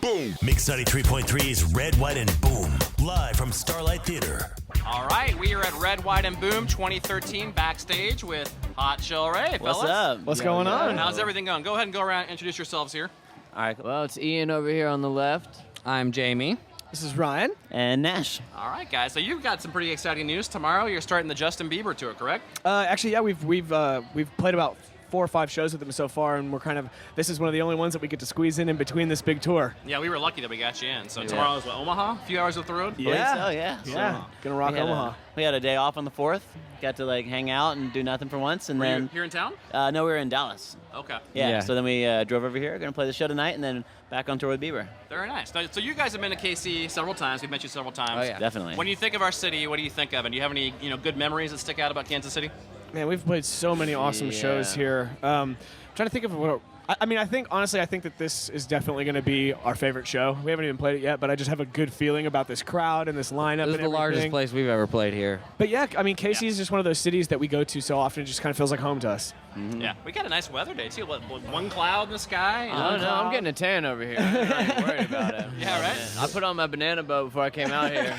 boom. Mix 93.3's Red, White, and Boom. Live from Starlight Theater. All right, we are at Red, White, and Boom 2013 backstage with Hot Chelle Rae, fellas. What's up? What's going on? How's everything going? Go ahead and go around and introduce yourselves here. All right. Well, it's Ian over here on the left. I'm Jamie. This is Ryan. And Nash. All right, guys. So you've got some pretty exciting news. Tomorrow you're starting the Justin Bieber tour, correct? Actually, yeah, we've played about 4 or 5 shows with them so far, and this is one of the only ones that we get to squeeze in between this big tour. Yeah, we were lucky that we got you in. So tomorrow's what, Omaha? A few hours off the road? Yeah. So, yeah. Yeah, gonna rock Omaha. We had a day off on the 4th. Got to hang out and do nothing for once, and Were then you here in town? No, we were in Dallas. Okay. Yeah. So then we drove over here. Gonna play the show tonight, and then back on tour with Bieber. Very nice. Now, so you guys have been to KC several times. We've met you several times. Oh, yeah. Definitely. When you think of our city, what do you think of? And do you have any good memories that stick out about Kansas City? Man, we've played so many awesome shows here. Trying to think of what. I think that this is definitely going to be our favorite show. We haven't even played it yet, but I just have a good feeling about this crowd and this lineup. This is the largest place we've ever played here. But yeah, I mean, KC is just one of those cities that we go to so often. It just kind of feels like home to us. Mm-hmm. Yeah, we got a nice weather day too. What, one cloud in the sky? I don't know. I'm getting a tan over here. I'm not even worried about it. Yeah, right? I put on my banana boat before I came out here.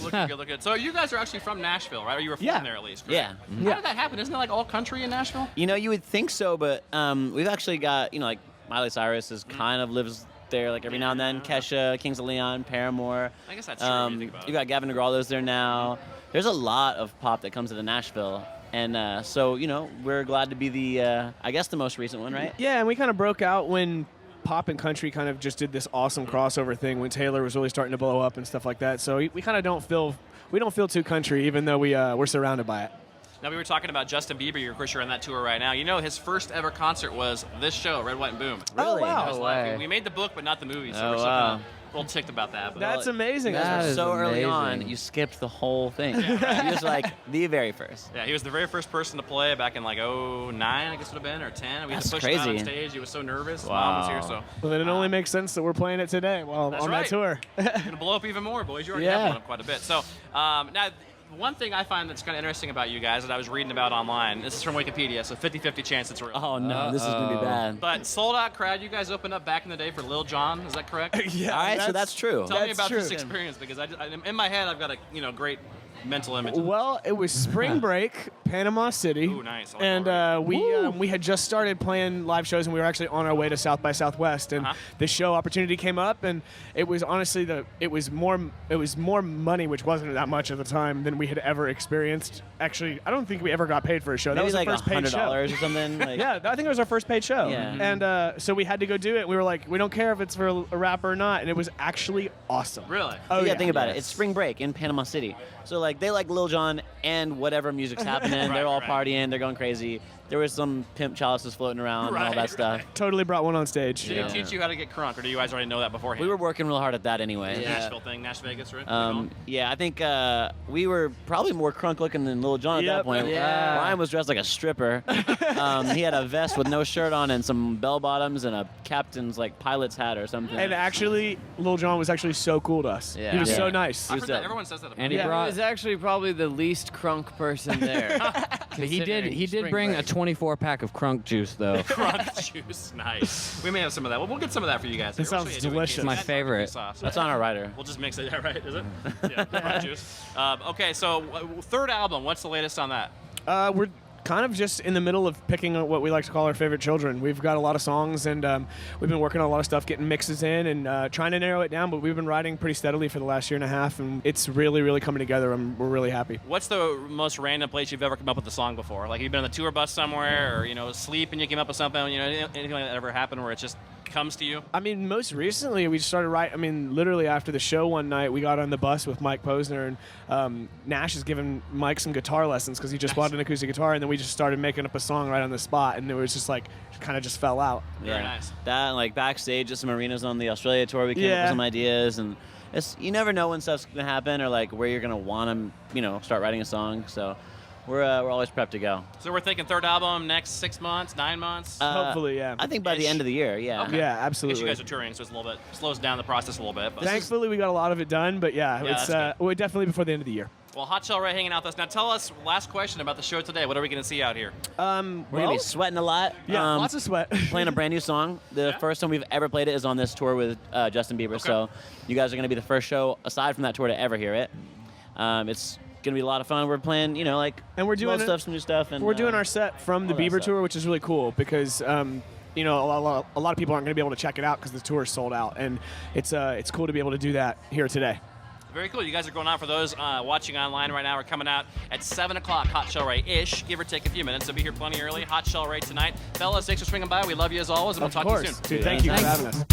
Looking good, looking good. So you guys are actually from Nashville, right? Or you were from there at least, correct? Yeah. How did that happen? Isn't it all country in Nashville? You would think so, but we've actually got Miley Cyrus is kind of lives there every now and then. Kesha, Kings of Leon, Paramore. I guess that's true when you think about it. You got Gavin DeGraw lives there now. There's a lot of pop that comes into Nashville. And so, we're glad to be the most recent one, right? Yeah, and we kind of broke out when pop and country kind of just did this awesome crossover thing when Taylor was really starting to blow up and stuff like that. So we kind of don't feel too country, even though we're surrounded by it. Now, we were talking about Justin Bieber. Of course, you're on that tour right now. His first ever concert was this show, Red, White, and Boom. Oh, wow. No way. We made the book, but not the movie, so Oh, we're wow. a little ticked about that. But That's amazing. That is so early on, amazing. you skipped the whole thing. You was the very first. yeah, he was the very first person to play back in '09, I guess it would have been, or 10. We had to That's push him out on crazy. stage. He was so nervous. Wow. Mom was here, so Well, then it only makes sense that we're playing it today while That's on right. that tour. gonna blow up even more, boys. You already have blown up quite a bit. So now, one thing I find that's kind of interesting about you guys that I was reading about online. This is from Wikipedia, so 50-50 chance it's real. Oh no, this is gonna be bad. But sold out crowd. You guys opened up back in the day for Lil Jon. Is that correct? Yeah. All right, so that's true. Tell me That's about true. this experience because in my head I've got a great mental image. of Well, it was spring break, Panama City. Ooh, nice. I like And that we had just started playing live shows, and we were actually on our way to South by Southwest. And this show opportunity came up, and it was honestly it was more money, which wasn't that much at the time, than we had ever experienced. Actually, I don't think we ever got paid for a show. That Maybe was the first paid show. $100 or something. Yeah, I think it was our first paid show. Yeah. And so we had to go do it. We were like, we don't care if it's for a rapper or not, and it was actually awesome. Really? Oh Think about it. It's spring break in Panama City. So they like Lil Jon and whatever music's happening. They're all partying. They're going crazy. There was some pimp chalices floating around and all that stuff. Totally brought one on stage. Did he teach you how to get crunk, or do you guys already know that beforehand? We were working real hard at that anyway. Nashville thing, Nash Vegas, right? Yeah, I think we were probably more crunk looking than Lil Jon at that point. Yeah. Ryan was dressed like a stripper. He had a vest with no shirt on and some bell bottoms and a captain's pilot's hat or something. And actually, Lil Jon was actually so cool to us. Yeah. He was so Yeah. nice. I've heard that. Everyone says that about And me. he He brought. was actually probably the least crunk person there. He did considering spring bring break. a 24-pack of crunk juice though. Crunk juice, nice. We may have some of that. Well, we'll get some of that for you guys. It sounds We'll show you. delicious. My That favorite. sauce. That's on our rider. We'll just mix it. Yeah, right? Is it? Yeah, crunk juice. Okay, so third album. What's the latest on that? We're kind of just in the middle of picking what we like to call our favorite children. We've got a lot of songs, and we've been working on a lot of stuff, getting mixes in, and trying to narrow it down, but we've been writing pretty steadily for the last year and a half, and it's really, really coming together, and we're really happy. What's the most random place you've ever come up with a song before? Like you've been on the tour bus somewhere, or sleep and you came up with something. Anything like that ever happened where it just comes to you? I mean, most recently, we started writing, literally after the show one night, we got on the bus with Mike Posner, and Nash has given Mike some guitar lessons because he just bought an acoustic guitar, and then we just started making up a song right on the spot, and it was just kind of just fell out. Very nice. That and backstage at some arenas on the Australia tour, we came up with some ideas, and you never know when stuff's gonna happen or where you're gonna want to start writing a song. So we're always prepped to go. So we're thinking third album next 6 months, 9 months. Hopefully, yeah. I think by the end of the year, yeah. Okay. Yeah, I guess absolutely. you guys are touring, so it's a little bit slows down the process a little bit. But Thankfully, we got a lot of it done, but yeah, Yeah, it's that's we're definitely before the end of the year. Well, Hot Chelle Rae hanging out with us. Now tell us, last question about the show today. What are we going to see out here? We're going to be sweating a lot. Yeah, lots of sweat. Playing a brand new song. The first time we've ever played it is on this tour with Justin Bieber. Okay. So you guys are going to be the first show, aside from that tour, to ever hear it. It's going to be a lot of fun. We're playing, And we're doing stuff, some new stuff. And we're doing our set from the all that Bieber stuff. tour, which is really cool because a lot of people aren't going to be able to check it out because the tour is sold out, and it's cool to be able to do that here today. Very cool. You guys are going on. For those watching online right now, we're coming out at 7 o'clock, Hot Chelle Rae-ish, give or take a few minutes. So be here plenty early. Hot Chelle Rae tonight. Fellas, thanks for swinging by. We love you as always, and we'll talk to you soon. Dude, thank you for having us.